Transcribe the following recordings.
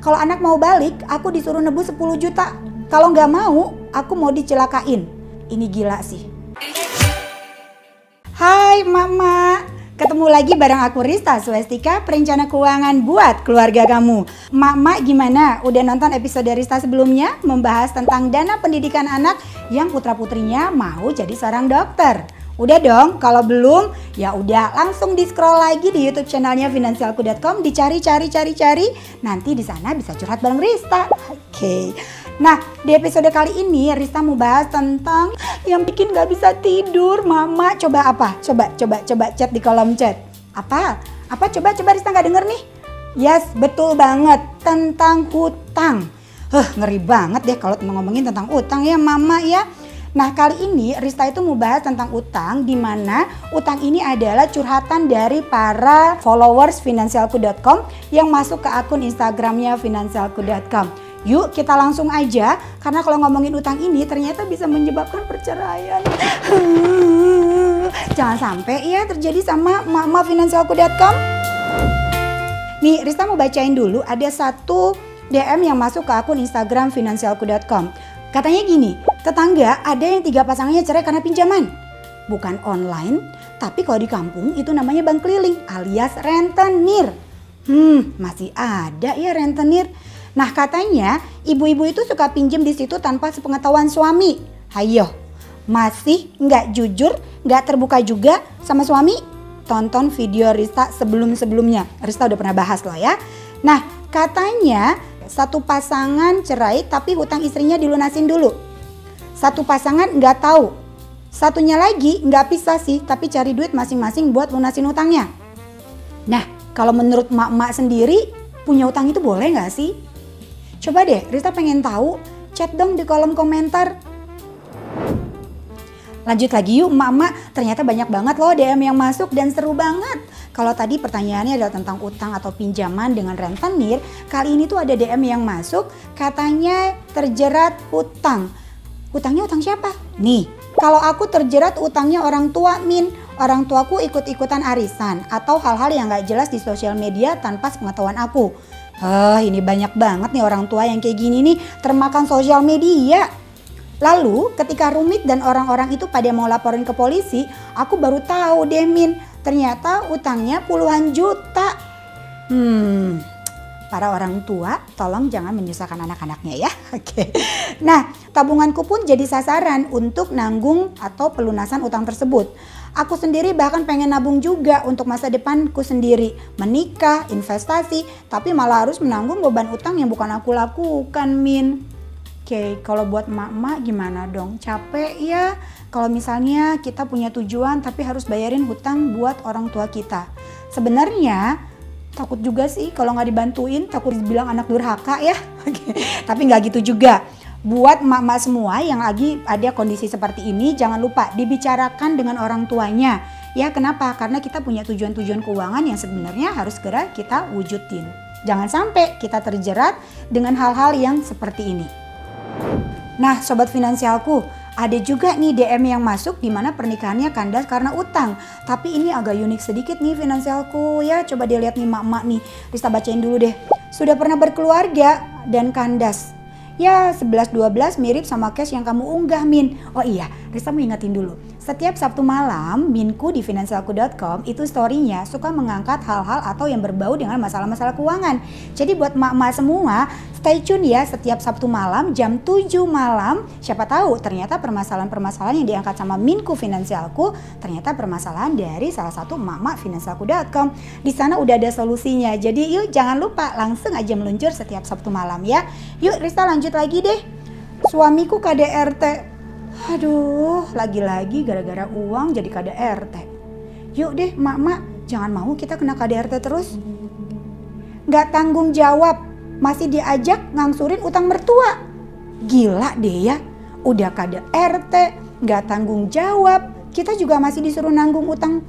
Kalau anak mau balik, aku disuruh nebus 10 juta. Kalau nggak mau, aku mau dicelakain. Ini gila sih. Hai Mama, ketemu lagi bareng aku Rista Swestika, perencana keuangan buat keluarga kamu. Mama gimana? Udah nonton episode Rista sebelumnya membahas tentang dana pendidikan anak yang putra-putrinya mau jadi seorang dokter? Udah dong, kalau belum ya udah langsung di scroll lagi di YouTube channelnya finansialku.com, dicari, nanti di sana bisa curhat bareng Rista. Oke. Nah, di episode kali ini Rista mau bahas tentang yang bikin gak bisa tidur. Mama, coba apa? Coba chat di kolom chat. Apa? Coba Rista gak denger nih? Yes, betul banget, tentang hutang. Ngeri banget deh kalau ngomongin tentang utang ya Mama ya. Nah, kali ini Rista itu mau bahas tentang utang, di mana utang ini adalah curhatan dari para followers finansialku.com yang masuk ke akun Instagramnya finansialku.com. Yuk kita langsung aja, karena kalau ngomongin utang ini ternyata bisa menyebabkan perceraian. Jangan sampai ya terjadi sama mama finansialku.com. Nih, Rista mau bacain dulu, ada satu DM yang masuk ke akun Instagram finansialku.com. Katanya gini, tetangga ada yang 3 pasangannya cerai karena pinjaman. Bukan online, tapi kalau di kampung itu namanya bank keliling alias rentenir. Masih ada ya rentenir. Nah, katanya ibu-ibu itu suka pinjem di situ tanpa sepengetahuan suami. Hayo, masih nggak jujur, nggak terbuka juga sama suami? Tonton video Rista sebelum-sebelumnya. Rista udah pernah bahas loh ya. Nah, katanya satu pasangan cerai tapi hutang istrinya dilunasin dulu. Satu pasangan nggak tahu. Satunya lagi nggak pisah sih, tapi cari duit masing-masing buat lunasin hutangnya. Nah, kalau menurut mak-mak sendiri, punya hutang itu boleh nggak sih? Coba deh, Rista pengen tahu, chat dong di kolom komentar. Lanjut lagi yuk mama, ternyata banyak banget loh DM yang masuk dan seru banget. Kalau tadi pertanyaannya adalah tentang utang atau pinjaman dengan rentenir, kali ini tuh ada DM yang masuk katanya terjerat hutang. Hutangnya utang siapa? Nih, kalau aku terjerat utangnya orang tua Min, orang tuaku ikut-ikutan arisan atau hal-hal yang gak jelas di sosial media tanpa sepengetahuan aku. Ini banyak banget nih orang tua yang kayak gini nih, termakan sosial media. Lalu ketika rumit dan orang-orang itu pada mau laporin ke polisi, aku baru tahu deh Min, ternyata utangnya puluhan juta. Para orang tua tolong jangan menyusahkan anak-anaknya ya. Oke. Nah, tabunganku pun jadi sasaran untuk nanggung atau pelunasan utang tersebut. Aku sendiri bahkan pengen nabung juga untuk masa depanku sendiri. Menikah, investasi, tapi malah harus menanggung beban utang yang bukan aku lakukan Min. Oke, kalau buat emak-emak gimana dong? Capek ya kalau misalnya kita punya tujuan tapi harus bayarin hutang buat orang tua kita. Sebenarnya takut juga sih kalau nggak dibantuin, takut dibilang anak durhaka ya. Oke, tapi nggak gitu juga. Buat emak-emak semua yang lagi ada kondisi seperti ini, jangan lupa dibicarakan dengan orang tuanya. Ya kenapa? Karena kita punya tujuan-tujuan keuangan yang sebenarnya harus segera kita wujudin. Jangan sampai kita terjerat dengan hal-hal yang seperti ini. Nah, sobat finansialku, ada juga nih DM yang masuk di mana pernikahannya kandas karena utang. Tapi ini agak unik sedikit nih finansialku ya. Coba dilihat nih mak-mak nih. Rista bacain dulu deh. Sudah pernah berkeluarga dan kandas. Ya 11-12 mirip sama case yang kamu unggah Min. Oh iya, Rista mau ingetin dulu. Setiap Sabtu malam, Minku di finansialku.com itu story-nya suka mengangkat hal-hal atau yang berbau dengan masalah-masalah keuangan. Jadi buat emak-emak semua, stay tune ya setiap Sabtu malam jam 7 malam. Siapa tahu ternyata permasalahan-permasalahan yang diangkat sama Minku Finansialku ternyata permasalahan dari salah satu emak-emak finansialku.com. Di sana udah ada solusinya. Jadi yuk jangan lupa langsung aja meluncur setiap Sabtu malam ya. Yuk Rista lanjut lagi deh. Suamiku KDRT. Aduh, lagi-lagi gara-gara uang jadi KDRT. Yuk deh mak-mak, jangan mau kita kena KDRT terus. Gak tanggung jawab, masih diajak ngangsurin utang mertua. Gila deh ya, udah KDRT, gak tanggung jawab, kita juga masih disuruh nanggung utang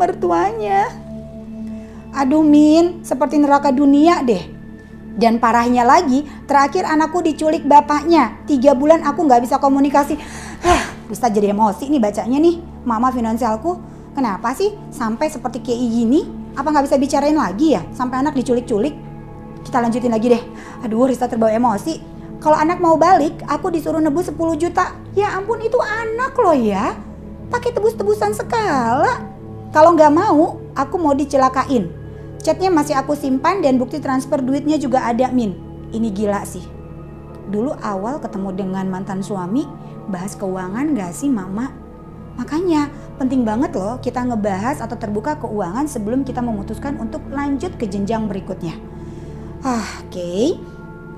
mertuanya. Aduh Min, seperti neraka dunia deh. Dan parahnya lagi, terakhir anakku diculik bapaknya. 3 bulan aku gak bisa komunikasi. Bisa jadi emosi nih bacanya nih. Mama finansialku, kenapa sih sampai seperti kayak gini? Apa gak bisa bicarain lagi ya? Sampai anak diculik-culik? Kita lanjutin lagi deh. Aduh, Rista terbawa emosi. Kalau anak mau balik, aku disuruh nebus 10 juta. Ya ampun, itu anak loh ya. Pakai tebus-tebusan segala. Kalau nggak mau, aku mau dicelakain. Chatnya masih aku simpan dan bukti transfer duitnya juga ada, Min. Ini gila sih. Dulu awal ketemu dengan mantan suami, bahas keuangan gak sih mama? Makanya penting banget loh kita ngebahas atau terbuka keuangan sebelum kita memutuskan untuk lanjut ke jenjang berikutnya. Oke.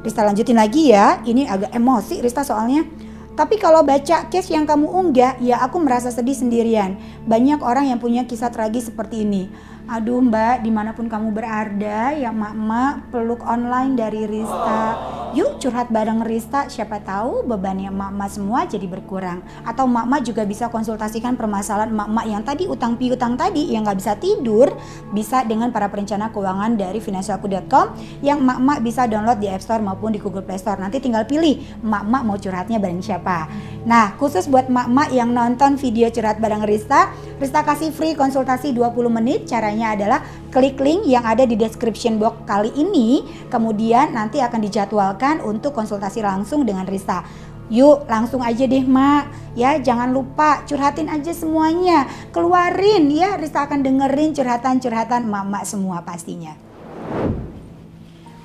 Rista lanjutin lagi ya. Ini agak emosi Rista soalnya. Tapi kalau baca case yang kamu unggah, ya aku merasa sedih sendirian. Banyak orang yang punya kisah tragis seperti ini. Aduh Mbak, dimanapun kamu berada, ya mak peluk online dari Rista. Yuk curhat bareng Rista, siapa tahu bebannya mak semua jadi berkurang. Atau mak juga bisa konsultasikan permasalahan mak yang tadi utang piutang tadi yang gak bisa tidur, bisa dengan para perencana keuangan dari financialku.com yang mak bisa download di App Store maupun di Google Play Store. Nanti tinggal pilih mak mau curhatnya bareng siapa. Nah khusus buat mak yang nonton video curhat bareng Rista kasih free konsultasi 20 menit. Caranya adalah klik link yang ada di description box kali ini, kemudian nanti akan dijadwalkan untuk konsultasi langsung dengan Rista. Yuk langsung aja deh mak, ya jangan lupa curhatin aja semuanya, keluarin ya, Rista akan dengerin curhatan mak semua pastinya.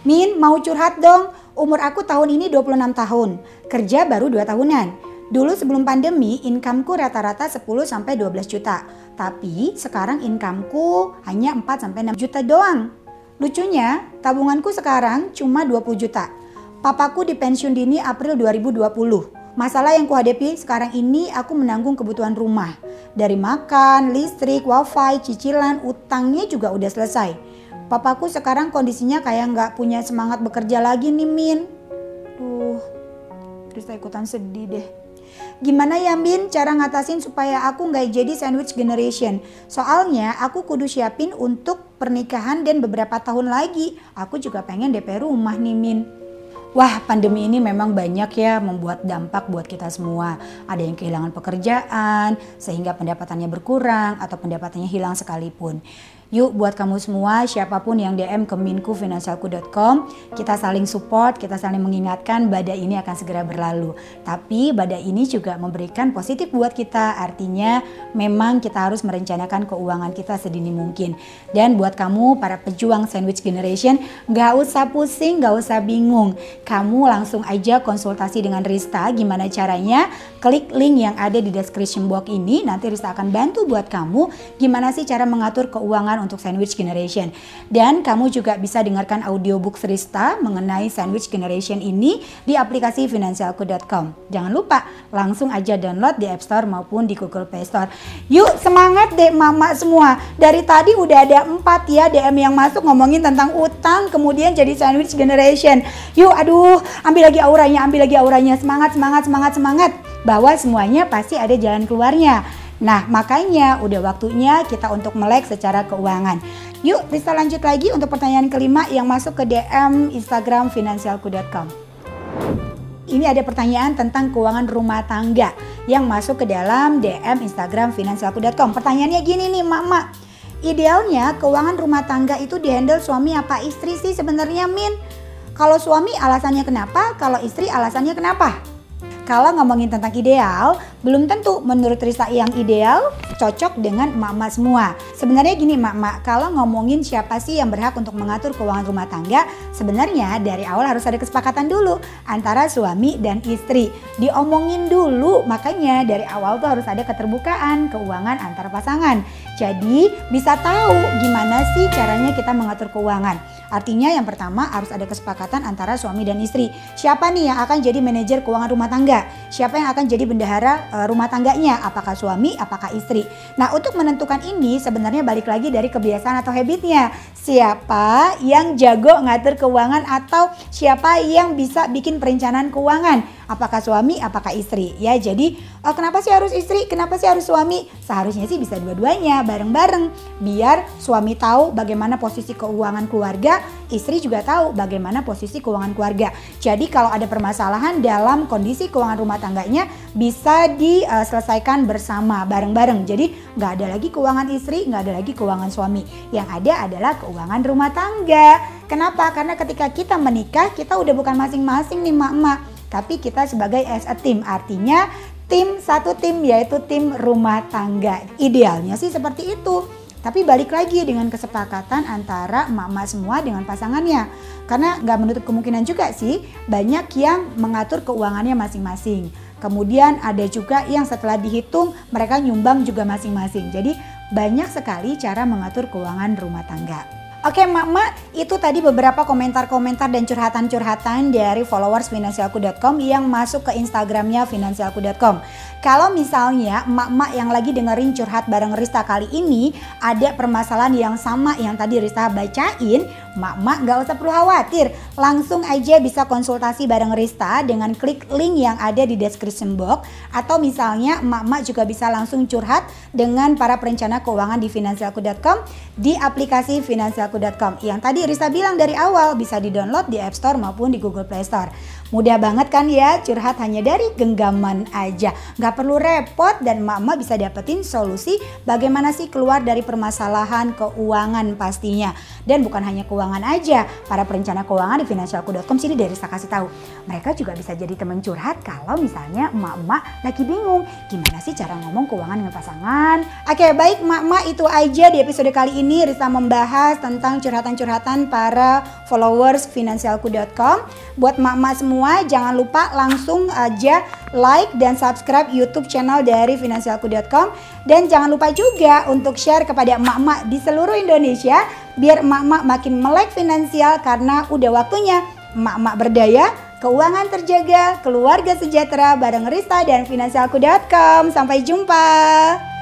Min mau curhat dong, umur aku tahun ini 26 tahun, kerja baru 2 tahunan. Dulu sebelum pandemi, incomeku rata-rata 10-12 juta. Tapi sekarang incomeku hanya 4-6 juta doang. Lucunya, tabunganku sekarang cuma 20 juta. Papaku dipensiun dini April 2020. Masalah yang kuhadapi sekarang ini aku menanggung kebutuhan rumah. Dari makan, listrik, wifi, cicilan, utangnya juga udah selesai. Papaku sekarang kondisinya kayak nggak punya semangat bekerja lagi nih Min. Duh, Rista ikutan sedih deh. Gimana ya Min cara ngatasin supaya aku gak jadi sandwich generation? Soalnya aku kudu siapin untuk pernikahan dan beberapa tahun lagi. Aku juga pengen DP rumah nih Min. Wah pandemi ini memang banyak ya membuat dampak buat kita semua. Ada yang kehilangan pekerjaan sehingga pendapatannya berkurang atau pendapatannya hilang sekalipun. Yuk buat kamu semua siapapun yang DM ke minkufinancialku.com, kita saling support, kita saling mengingatkan badai ini akan segera berlalu. Tapi badai ini juga memberikan positif buat kita, artinya memang kita harus merencanakan keuangan kita sedini mungkin. Dan buat kamu para pejuang sandwich generation, gak usah pusing, gak usah bingung. Kamu langsung aja konsultasi dengan Rista, gimana caranya? Klik link yang ada di description box ini, nanti Rista akan bantu buat kamu gimana sih cara mengatur keuangan untuk sandwich generation. Dan kamu juga bisa dengarkan audiobook Rista mengenai sandwich generation ini di aplikasi financialku.com. Jangan lupa langsung aja download di App Store maupun di Google Play Store. Yuk semangat deh mama semua. Dari tadi udah ada 4 ya DM yang masuk ngomongin tentang utang kemudian jadi sandwich generation. Yuk aduh ambil lagi auranya. Semangat. Bahwa semuanya pasti ada jalan keluarnya. Nah makanya udah waktunya kita untuk melek secara keuangan. Yuk Rista lanjut lagi untuk pertanyaan kelima yang masuk ke DM Instagram financialku.com. Ini ada pertanyaan tentang keuangan rumah tangga yang masuk ke dalam DM Instagram financialku.com. Pertanyaannya gini nih mama, idealnya keuangan rumah tangga itu dihandle suami apa istri sih sebenarnya Min? Kalau suami alasannya kenapa, kalau istri alasannya kenapa? Kalau ngomongin tentang ideal, belum tentu menurut Rista yang ideal cocok dengan emak-emak semua. Sebenarnya gini emak-emak, kalau ngomongin siapa sih yang berhak untuk mengatur keuangan rumah tangga, sebenarnya dari awal harus ada kesepakatan dulu antara suami dan istri. Diomongin dulu, makanya dari awal tuh harus ada keterbukaan keuangan antara pasangan. Jadi bisa tahu gimana sih caranya kita mengatur keuangan. Artinya yang pertama harus ada kesepakatan antara suami dan istri. Siapa nih yang akan jadi manajer keuangan rumah tangga? Siapa yang akan jadi bendahara rumah tangganya? Apakah suami, apakah istri? Nah untuk menentukan ini sebenarnya balik lagi dari kebiasaan atau habitnya. Siapa yang jago ngatur keuangan atau siapa yang bisa bikin perencanaan keuangan? apakah suami, apakah istri ya. Jadi kenapa sih harus istri, kenapa sih harus suami? Seharusnya sih bisa dua-duanya bareng-bareng, biar suami tahu bagaimana posisi keuangan keluarga, istri juga tahu bagaimana posisi keuangan keluarga. Jadi kalau ada permasalahan dalam kondisi keuangan rumah tangganya bisa diselesaikan bersama bareng-bareng. Jadi nggak ada lagi keuangan istri, nggak ada lagi keuangan suami. Yang ada adalah keuangan rumah tangga. Kenapa? Karena ketika kita menikah, kita udah bukan masing-masing nih mak-mak, tapi kita sebagai as a team. Artinya satu tim, yaitu tim rumah tangga. Idealnya sih seperti itu. Tapi balik lagi dengan kesepakatan antara emak-emak semua dengan pasangannya. Karena nggak menutup kemungkinan juga sih banyak yang mengatur keuangannya masing-masing. Kemudian ada juga yang setelah dihitung mereka nyumbang juga masing-masing. Jadi banyak sekali cara mengatur keuangan rumah tangga. Oke mak-mak, itu tadi beberapa komentar-komentar dan curhatan-curhatan dari followers finansialku.com yang masuk ke Instagramnya finansialku.com. Kalau misalnya mak-mak yang lagi dengerin curhat bareng Rista kali ini ada permasalahan yang sama yang tadi Rista bacain, mak-mak gak usah perlu khawatir. Langsung aja bisa konsultasi bareng Rista dengan klik link yang ada di description box. Atau misalnya mak-mak juga bisa langsung curhat dengan para perencana keuangan di finansialku.com di aplikasi finansialku.com. Yang tadi Rista bilang dari awal bisa di-download di App Store maupun di Google Play Store. Mudah banget kan ya, curhat hanya dari genggaman aja. Gak perlu repot dan mak-mak bisa dapetin solusi bagaimana sih keluar dari permasalahan keuangan pastinya. Dan bukan hanya keuangan aja, para perencana keuangan di finansialku.com sini dari saya kasih tahu. Mereka juga bisa jadi teman curhat kalau misalnya mak-mak lagi bingung gimana sih cara ngomong keuangan dengan pasangan. Oke, baik mak-mak, itu aja di episode kali ini Rista membahas tentang curhatan-curhatan para followers finansialku.com. Buat mak-mak semua jangan lupa langsung aja like dan subscribe YouTube channel dari finansialku.com. Dan jangan lupa juga untuk share kepada emak-emak di seluruh Indonesia biar emak-emak makin melek finansial, karena udah waktunya emak-emak berdaya, keuangan terjaga, keluarga sejahtera bareng Rista dan finansialku.com. Sampai jumpa.